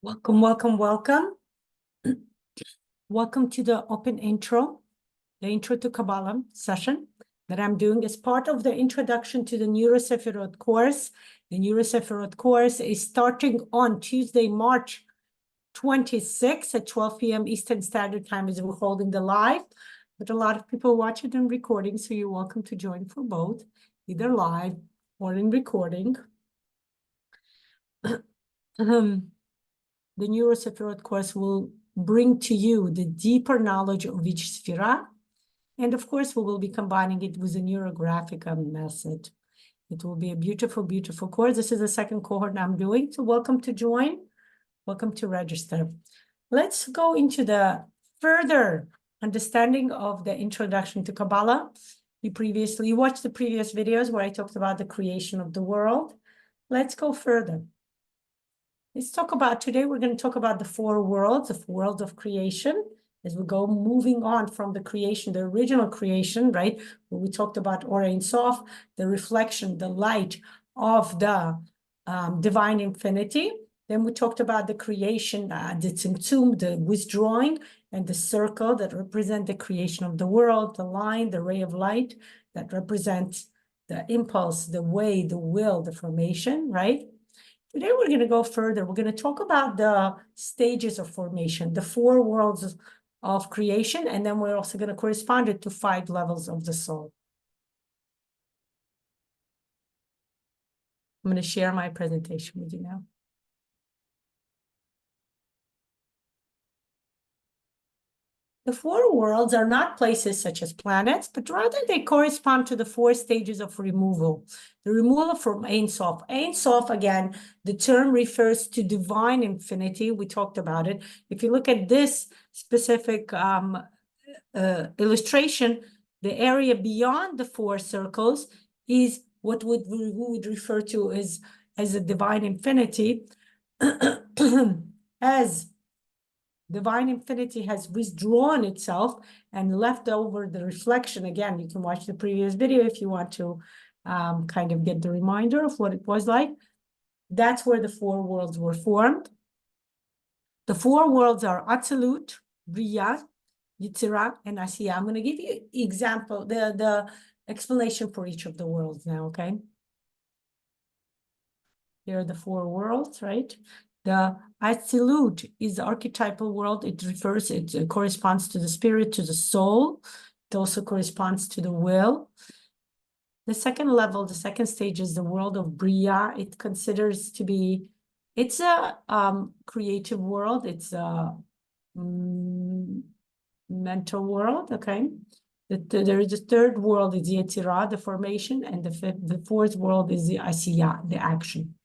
Welcome, welcome, welcome. Welcome to the open intro, the intro to Kabbalah session that I'm doing as part of the introduction to the NeuroGraphic course. The NeuroGraphic course is starting on Tuesday, March 26th at 12 p.m. Eastern Standard Time as we're holding the live. But a lot of people watch it in recording, so you're welcome to join for both, either live or in recording. The NeuroGraphic course will bring to you the deeper knowledge of each sphera. And of course, we will be combining it with a NeuroGraphic method. It will be a beautiful, beautiful course. This is the second cohort I'm doing. So welcome to join. Welcome to register. Let's go into the further understanding of the introduction to Kabbalah. You watched the previous videos where I talked about the creation of the world. Let's go further. Let's talk about, today we're going to talk about the four worlds of creation, as we go moving on from the creation, the original creation, right? Where we talked about Or Ein Sof, the reflection, the light of the divine infinity. Then we talked about the creation, the tzimtzum, the withdrawing, and the circle that represent the creation of the world, the line, the ray of light that represents the impulse, the way, the will, the formation, right? Today, we're going to go further. We're going to talk about the stages of formation, the four worlds of creation, and then we're also going to correspond it to 5 levels of the soul. I'm going to share my presentation with you now. The four worlds are not places such as planets, but rather they correspond to the 4 stages of removal. The removal from Ein Sof. Ein Sof, again, the term refers to divine infinity. We talked about it. If you look at this specific illustration, the area beyond the 4 circles is what we would refer to as a divine infinity. As divine infinity has withdrawn itself and left over the reflection. Again, you can watch the previous video if you want to kind of get the reminder of what it was like. That's where the 4 worlds were formed. The 4 worlds are Atzilut, Bria, Yitzira, and Asiya. I'm going to give you example, the explanation for each of the worlds now, okay? Here are the 4 worlds, right? The Atzilut is the archetypal world. It corresponds to the spirit, to the soul. It also corresponds to the will. The second level, the second stage is the world of Bria. It considers to be, it's a creative world. It's a mental world, okay? There is a third world is the Yetzirah, the formation, and the 4th world is the Asiya, the action.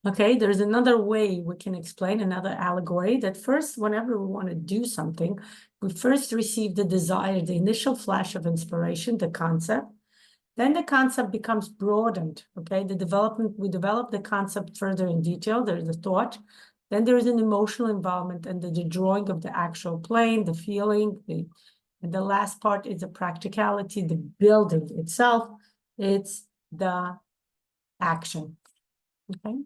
Okay, there's another way we can explain, another allegory, that first, whenever we want to do something, we first receive the desire, the initial flash of inspiration, the concept. Then the concept becomes broadened, okay? We develop the concept further in detail. There's a thought. Then there is an emotional involvement and the drawing of the actual plane, the feeling. And the last part is the practicality, the building itself. It's the action, okay?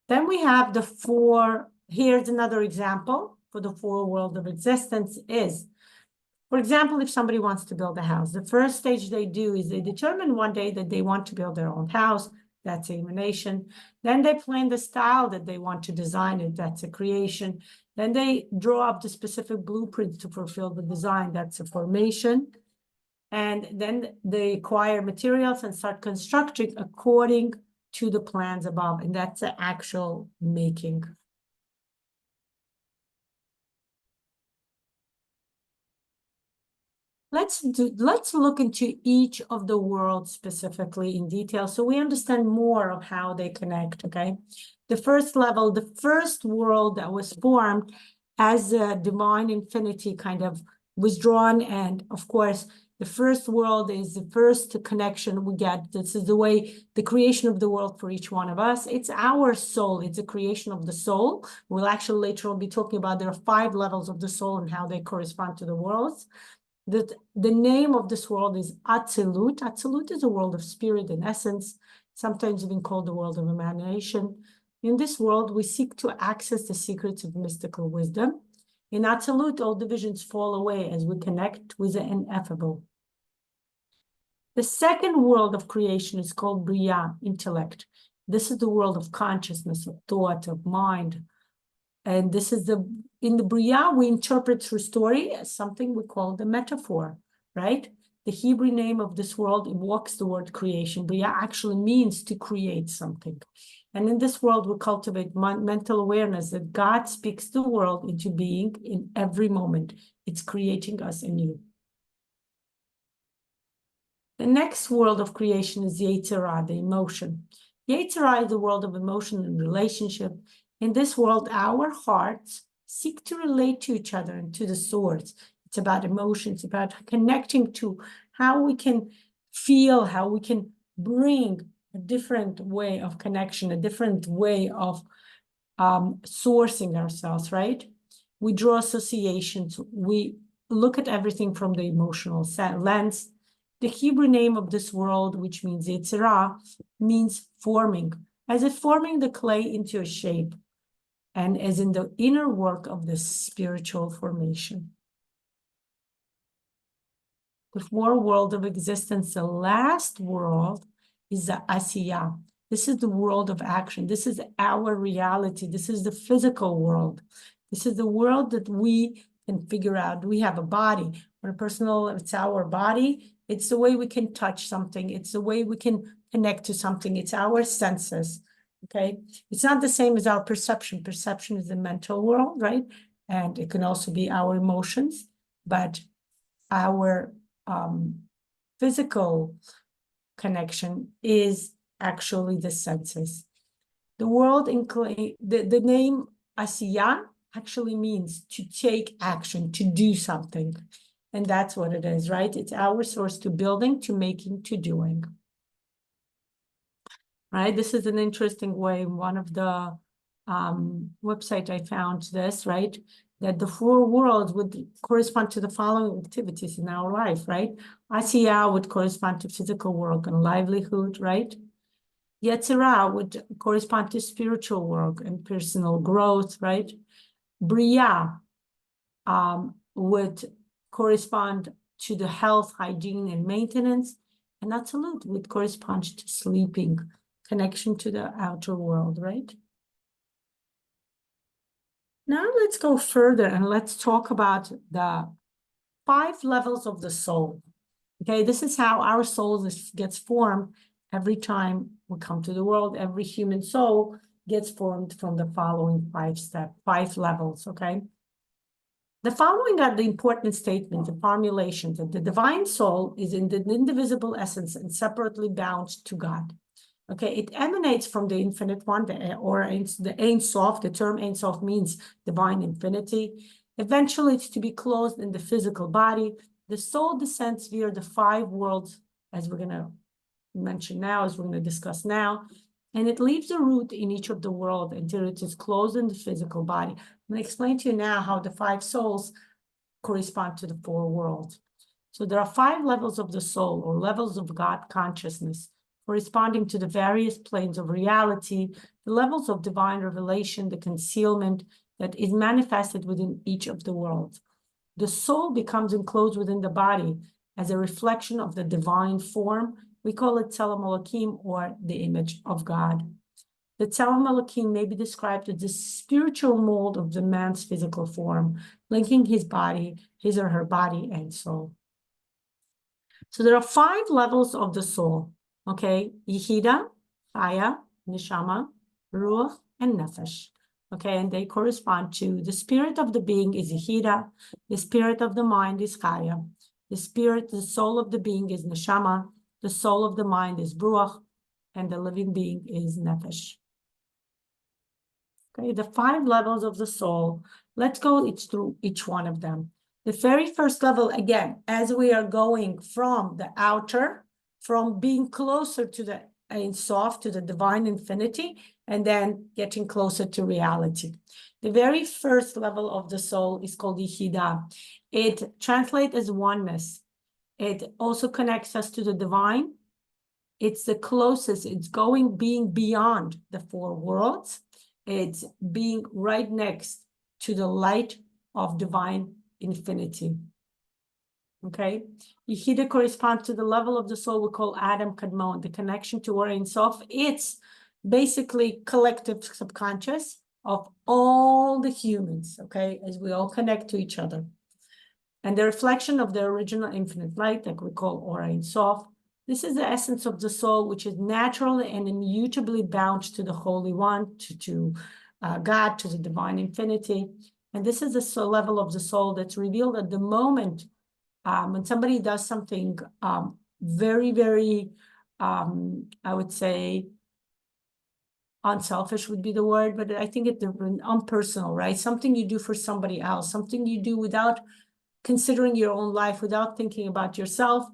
Then we have the 4, here's another example for the 4 world of existence is, for example, if somebody wants to build a house, the first stage they do is they determine one day that they want to build their own house. That's emanation. Then they plan the style that they want to design it. That's a creation. Then they draw up the specific blueprints to fulfill the design. That's a formation. And then they acquire materials and start constructing according to the plans above, and that's the actual making. Let's look into each of the worlds specifically in detail so we understand more of how they connect, okay? The first level, the first world that was formed as a divine infinity kind of withdrawn, and of course, the first world is the first connection we get. This is the way, the creation of the world for each one of us. It's our soul. It's a creation of the soul. We'll actually later on be talking about there are 5 levels of the soul and how they correspond to the worlds. The name of this world is Atzilut. Atzilut is a world of spirit and essence. sometimes even called the world of emanation. In this world, we seek to access the secrets of mystical wisdom. In Atzilut, all divisions fall away as we connect with the ineffable. The second world of creation is called Bria, intellect. This is the world of consciousness, of thought, of mind. And this is in the Bria, we interpret through story as something we call the metaphor, right? The Hebrew name of this world evokes the word creation. Bria actually means to create something. And in this world, we cultivate mental awareness that God speaks the world into being in every moment. It's creating us anew. The next world of creation is Yetzirah, the emotion. Yetzirah is the world of emotion and relationship. In this world, our hearts seek to relate to each other and to the source. It's about emotions, about connecting to how we can feel, how we can bring a different way of connection, a different way of sourcing ourselves, right? We draw associations. We look at everything from the emotional lens. The Hebrew name of this world, which means Yetzirah, means forming, as if forming the clay into a shape, and as in the inner work of the spiritual formation. The fourth world of existence, the last world, is the Asiyah. This is the world of action. This is our reality. This is the physical world. This is the world that we can figure out. We have a body. On a personal, it's our body. It's the way we can touch something. It's the way we can connect to something. It's our senses, okay? It's not the same as our perception. Perception is the mental world, right? And it can also be our emotions, but our physical connection is actually the senses. The world, the name Asiyah actually means to take action, to do something. And that's what it is, right? It's our source to building, to making, to doing. Right? This is an interesting way. One of the website I found this, right? That the four worlds would correspond to the following activities in our life, right? Asiyah would correspond to physical work and livelihood, right? Yetzirah would correspond to spiritual work and personal growth, right? Bria would correspond to the health, hygiene, and maintenance. And Atzilut would correspond to sleeping, connection to the outer world, right? Now let's go further and let's talk about the 5 levels of the soul. Okay, this is how our soul gets formed every time we come to the world. Every human soul gets formed from the following 5 levels, okay? The following are the important statements, the formulations, that the divine soul is in the indivisible essence and separately bound to God. Okay, it emanates from the infinite one, the Ein Sof. The term Ein Sof means divine infinity. Eventually, it's to be closed in the physical body. The soul descends via the 5 worlds, as we're going to mention now, as we're going to discuss now. And it leaves a root in each of the world until it is closed in the physical body. I'm going to explain to you now how the 5 souls correspond to the 4 worlds. So there are 5 levels of the soul, or levels of God consciousness, corresponding to the various planes of reality, the levels of divine revelation, the concealment that is manifested within each of the worlds. The soul becomes enclosed within the body as a reflection of the divine form. We call it Tzelem Elokim, or the image of God. The Tzelem Elokim may be described as the spiritual mold of the man's physical form, linking his body, his or her body and soul. So there are 5 levels of the soul, okay? Yehida, Chaya, Neshama, Ruach, and Nefesh. Okay, and they correspond to the spirit of the being is Yehida, the spirit of the mind is Chaya, the soul of the being is Neshama, the soul of the mind is Ruach, and the living being is Nefesh. Okay, the 5 levels of the soul. Let's go through each one of them. The very first level, again, as we are going from the outer, from being closer to the Ein Sof, to the divine infinity, and then getting closer to reality. The very first level of the soul is called Yehida. It translates as oneness. It also connects us to the divine, It's the closest, it's being beyond the four worlds. It's being right next to the light of divine infinity. Okay, Yehida corresponds to the level of the soul we call Adam Kadmon, the connection to Or Ein Sof. It's basically collective subconscious of all the humans, okay, as we all connect to each other. And the reflection of the original infinite light, like we call Or Ein Sof. This is the essence of the soul, which is naturally and immutably bound to the Holy One, to God, to the divine infinity. And this is the level of the soul that's revealed at the moment when somebody does something very, very, I would say, unselfish would be the word, but I think it's unpersonal, right? Something you do for somebody else, something you do without considering your own life, without thinking about yourself.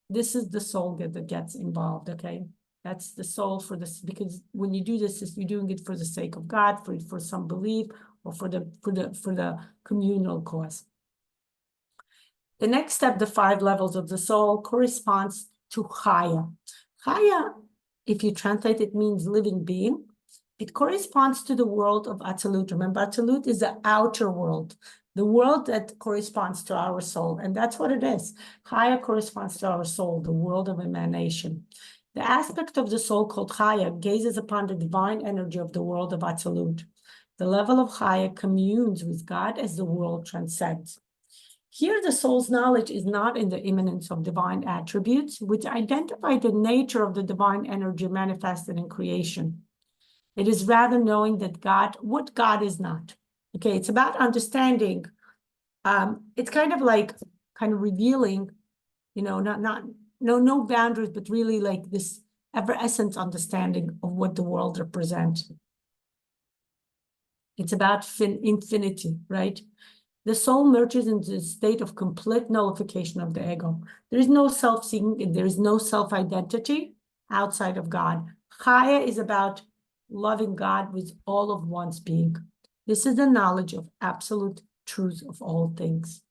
This is the soul that gets involved, okay? That's the soul for this, because when you do this, you're doing it for the sake of God, for some belief, or for the communal cause. The next step, the 5 levels of the soul, corresponds to Chaya. Chaya, if you translate it, means living being. It corresponds to the world of Atzilut. Remember, Atzilut is the outer world, the world that corresponds to our soul. And that's what it is. Chaya corresponds to our soul, the world of emanation. The aspect of the soul called Chaya gazes upon the divine energy of the world of Atzilut. The level of Chaya communes with God as the world transcends. Here, the soul's knowledge is not in the immanence of divine attributes, which identify the nature of the divine energy manifested in creation. It is rather knowing that what God is not. Okay, it's about understanding. It's kind of revealing, no boundaries, but really like this ever-essence understanding of what the world represents. It's about infinity, right? The soul merges into a state of complete nullification of the ego. There is no self-seeking, there is no self-identity outside of God. Chaya is about loving God with all of one's being. This is the knowledge of absolute truth of all things.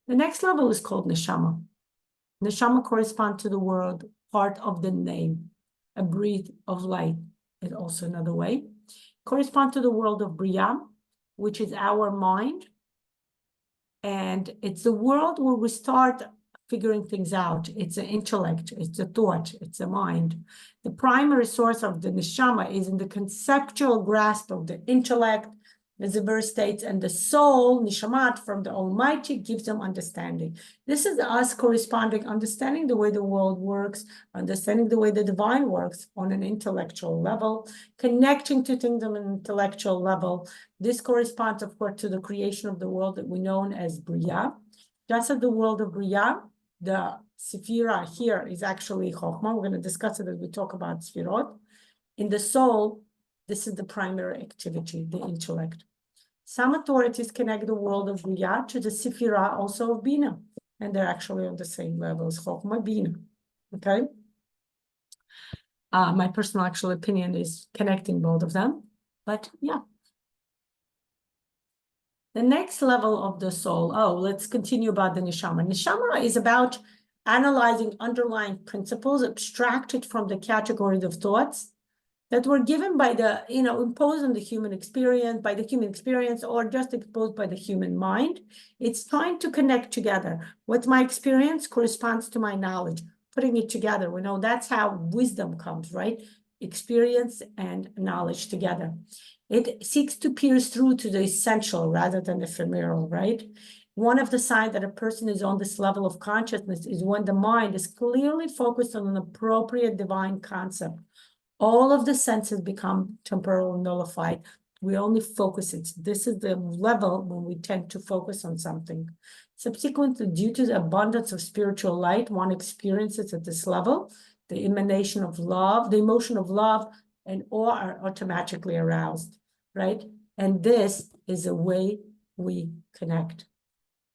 The next level is called Neshama. Neshama corresponds to the word, part of the name, a breath of light, is also another way. Correspond to the world of Bria, which is our mind. And it's the world where we start figuring things out. It's an intellect, it's a thought, it's a mind. The primary source of the neshama is in the conceptual grasp of the intellect, as the verse states, and the soul, nishamat, from the Almighty, gives them understanding. This is us corresponding, understanding the way the world works, understanding the way the divine works on an intellectual level, connecting to things on an intellectual level. This corresponds, of course, to the creation of the world that we know as Bria. Just as the world of Bria, the Sephira here is actually Chokhmah. We're going to discuss it as we talk about Sefirot. In the soul, this is the primary activity, the intellect. Some authorities connect the world of Bria to the Sephira also of Bina, and they're actually on the same level as Chokhmah Bina. Okay? My personal actual opinion is connecting both of them, but yeah. The next level of the soul, let's continue about the neshama. Neshama is about analyzing underlying principles abstracted from the category of thoughts that were given by the, imposed on the human experience, or just exposed by the human mind. It's trying to connect together. What my experience corresponds to my knowledge, putting it together. We know that's how wisdom comes, right? Experience and knowledge together. It seeks to pierce through to the essential rather than ephemeral, right? One of the signs that a person is on this level of consciousness is when the mind is clearly focused on an appropriate divine concept. All of the senses become temporal nullified. We only focus it. This is the level when we tend to focus on something. Subsequently, due to the abundance of spiritual light, one experiences at this level, the emanation of love, the emotion of love and awe are automatically aroused, right? And this is the way we connect.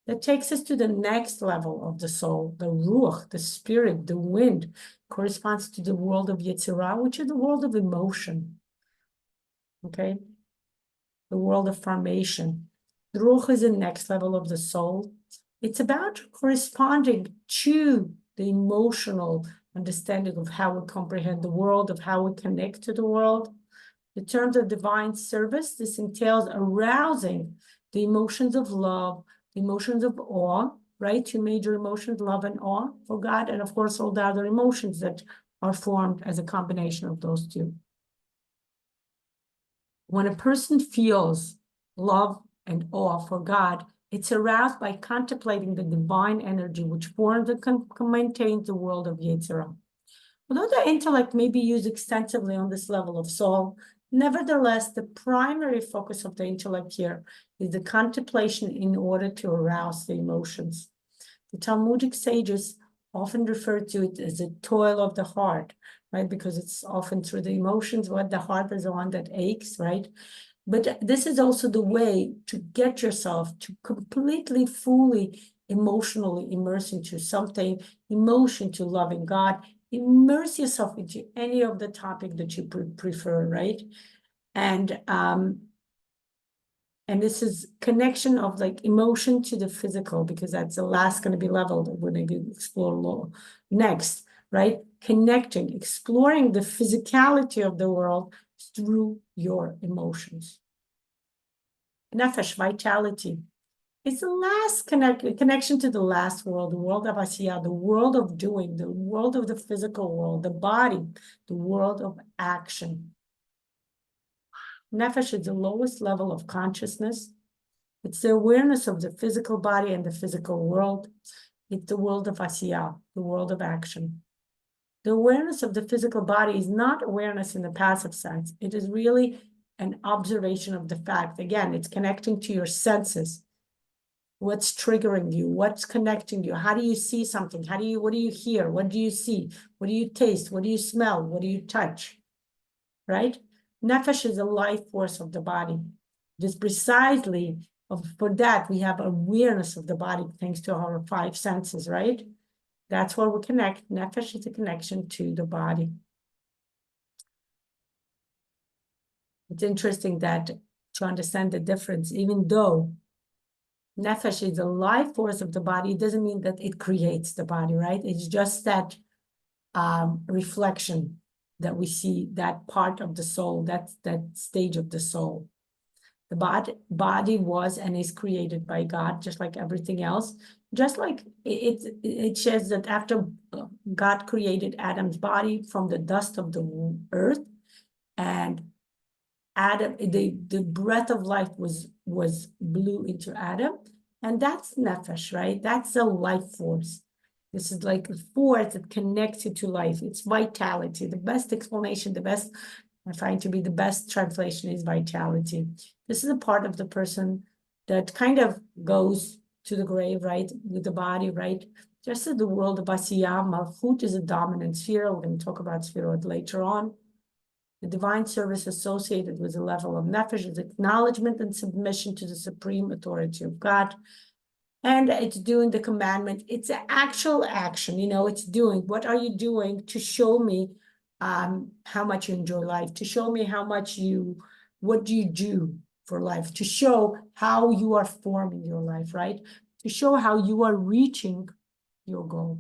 That takes us to the next level of the soul, the ruach, the spirit, the wind, corresponds to the world of Yetzirah, which is the world of emotion, okay? The world of formation. The ruach is the next level of the soul. It's about corresponding to the emotional understanding of how we comprehend the world, of how we connect to the world. In terms of divine service, this entails arousing the emotions of love, the emotions of awe, right? Two major emotions, love and awe for God, and of course, all the other emotions that are formed as a combination of those two. When a person feels love and awe for God, it's aroused by contemplating the divine energy which forms and maintains the world of Yetzirah. Although the intellect may be used extensively on this level of soul, nevertheless, the primary focus of the intellect here is the contemplation in order to arouse the emotions. The Talmudic sages often refer to it as a toil of the heart, right? Because it's often through the emotions, what the heart is the one that aches, right? But this is also the way to get yourself to completely, fully, emotionally immerse into something, emotion to loving God. Immerse yourself into any of the topic that you prefer, right? And this is connection of like emotion to the physical, because that's the last going to be level that we're going to explore next, right? Connecting, exploring the physicality of the world through your emotions. Nefesh, vitality. It's the last connection to the last world, the world of Asiyah, the world of doing, the world of the physical world, the body, the world of action. Nefesh is the lowest level of consciousness. It's the awareness of the physical body and the physical world. It's the world of Asiyah, the world of action. The awareness of the physical body is not awareness in the passive sense. It is really an observation of the fact. Again, it's connecting to your senses. What's triggering you? What's connecting you? How do you see something? What do you hear? What do you see? What do you taste? What do you smell? What do you touch? Right? Nefesh is the life force of the body. Just precisely for that, we have awareness of the body thanks to our five senses, right? That's where we connect. Nefesh is a connection to the body. It's interesting that to understand the difference, even though Nefesh is the life force of the body, it doesn't mean that it creates the body, right? It's just that reflection that we see, that part of the soul, that stage of the soul. The body was and is created by God, just like everything else. Just like it says that after God created Adam's body from the dust of the earth, and Adam, the breath of life was blew into Adam, and that's nefesh, right? That's a life force. This is like a force that connects you to life. It's vitality. The best explanation, I find to be the best translation is vitality. This is a part of the person that kind of goes to the grave, right? With the body, right? Just as the world of Asiyah, Malchut is a dominant sphere. We're going to talk about Sphirot later on. The divine service associated with the level of nefesh is acknowledgement and submission to the supreme authority of God. And it's doing the commandment. It's an actual action, it's doing. What are you doing to show me how much you enjoy life, to show me what do you do for life, to show how you are forming your life, right? To show how you are reaching your goal.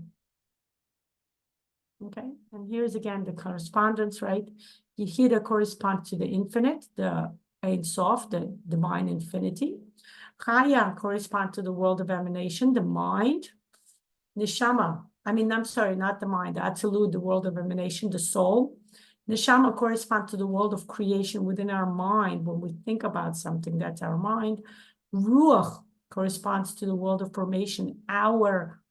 Okay, and here's again the correspondence, right? Yehida corresponds to the infinite, the Ein Sof, the divine infinity. Chaya corresponds to the world of emanation, the mind. Neshama, not the mind, the Atzilut, the world of emanation, the soul. Neshama corresponds to the world of creation within our mind. When we think about something, that's our mind. Ruach corresponds to the world of formation, our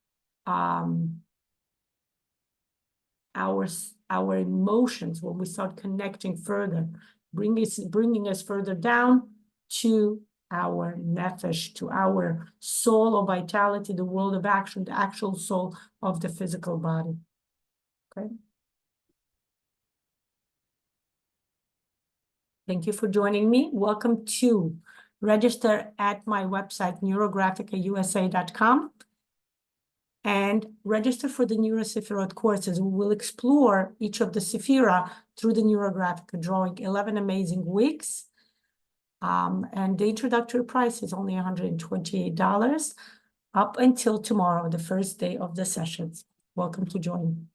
emotions, when we start connecting further, bringing us further down to our nefesh, to our soul of vitality, the world of action, the actual soul of the physical body. Okay. Thank you for joining me. Welcome to register at my website, NeuroGraphicaUSA.com. And register for the Neurosefirot courses. We will explore each of the Sephira through the NeuroGraphic drawing, 11 amazing weeks. And the introductory price is only $128 up until tomorrow, the first day of the sessions. welcome to join.